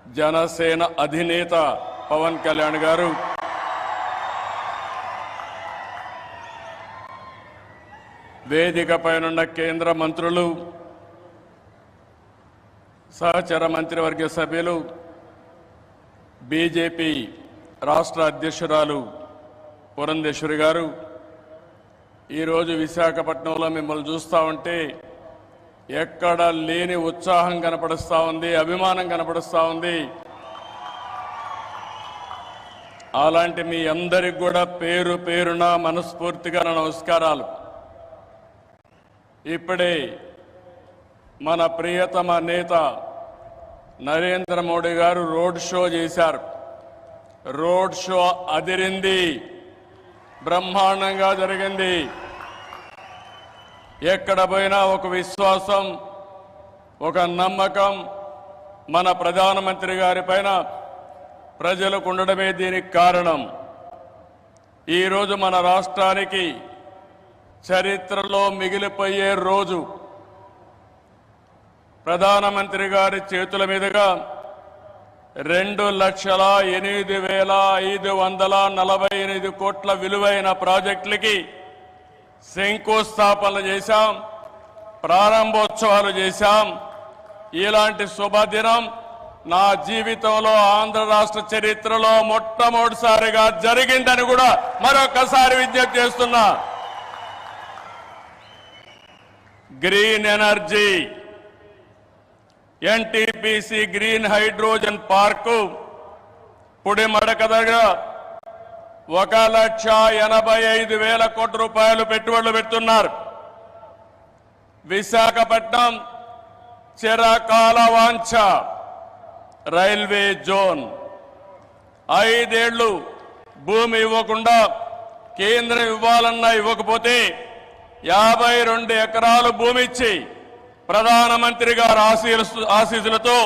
జనసేన అధినేత పవన్ కళ్యాణ్ గారు, వేదికపైనున్న కేంద్ర మంత్రులు, సహచర మంత్రివర్గ సభ్యులు, బీజేపీ రాష్ట్ర అధ్యక్షురాలు పురంధేశ్వరి గారు, ఈరోజు విశాఖపట్నంలో మిమ్మల్ని చూస్తూ ఉంటే ఎక్కడ లేని ఉత్సాహం కనపడుస్తూ ఉంది, అభిమానం కనపడుస్తూ ఉంది. అలాంటి మీ అందరికి కూడా పేరు పేరున మనస్ఫూర్తిగా నమస్కారాలు. ఇప్పుడే మన ప్రియతమ నేత నరేంద్ర మోడీ గారు రోడ్ షో చేశారు. రోడ్ షో అదిరింది, బ్రహ్మాండంగా జరిగింది. ఎక్కడ పోయినా ఒక విశ్వాసం, ఒక నమ్మకం మన ప్రధానమంత్రి గారి పైన ప్రజలకు ఉండడమే దీనికి కారణం. ఈరోజు మన రాష్ట్రానికి చరిత్రలో మిగిలిపోయే రోజు. ప్రధానమంత్రి గారి చేతుల మీదుగా 2,08,548 కోట్ల విలువైన ప్రాజెక్టులకి శంకుస్థాపనలు చేశాం, ప్రారంభోత్సవాలు చేశాం. ఇలాంటి శుభదినం నా జీవితంలో ఆంధ్ర రాష్ట్ర చరిత్రలో మొట్టమొదటిసారిగా జరిగిందని కూడా మరొకసారి విజ్ఞప్తి చేస్తున్నా. Green energy, NTPC green hydrogen park Pudimadaka దగ్గర 1,85,000 కోట్ల రూపాయలు పెట్టుబడులు పెడుతున్నారు. విశాఖపట్నం చిరకాల వాంఛ రైల్వే జోన్. 5 ఏళ్లు భూమి ఇవ్వకుండా కేంద్రం ఇవ్వాలన్నా ఇవ్వకపోతే 52 ఎకరాలు భూమి ఇచ్చి ప్రధానమంత్రి గారి ఆశీస్సులతో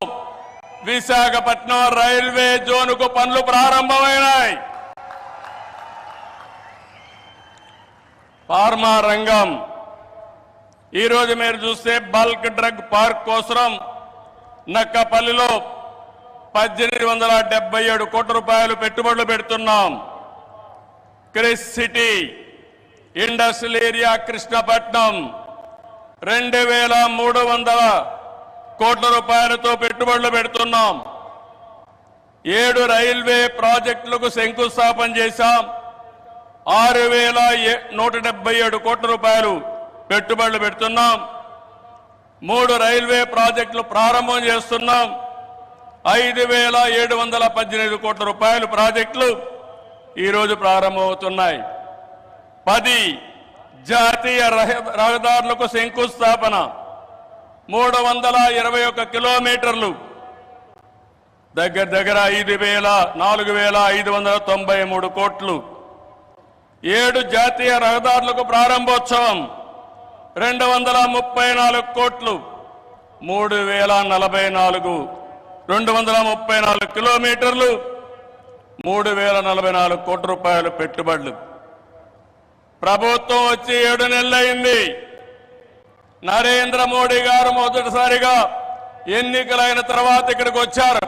విశాఖపట్నం రైల్వే జోన్కు పనులు ప్రారంభమైనాయి. ఫార్మా రంగం, ఈరోజు మీరు చూస్తే బల్క్ డ్రగ్ పార్క్ కోసం నక్కపల్లిలో 1,877 కోట్ల రూపాయలు పెట్టుబడులు పెడుతున్నాం. Chris city industrial area Krishnapatnam 2,300 కోట్ల రూపాయలతో పెట్టుబడులు పెడుతున్నాం. 7 రైల్వే ప్రాజెక్టులకు శంకుస్థాపన చేశాం. 6,177 కోట్ల రూపాయలు పెట్టుబడులు పెడుతున్నాం. 3 రైల్వే ప్రాజెక్టులు ప్రారంభం చేస్తున్నాం. 5,718 కోట్ల రూపాయలు ప్రాజెక్టులు ఈరోజు ప్రారంభమవుతున్నాయి. 10 జాతీయ రహదారులకు శంకుస్థాపన, 321 కిలోమీటర్లు, దగ్గర 4,593 కోట్లు. 7 జాతీయ రహదారులకు ప్రారంభోత్సవం, 234 కోట్లు, 234 కిలోమీటర్లు, 3,044 కోట్ల రూపాయలు పెట్టుబడులు. ప్రభుత్వం వచ్చి 7 నెలలైంది. నరేంద్ర మోడీ గారు మొదటిసారిగా ఎన్నికలైన తర్వాత ఇక్కడికి వచ్చారు.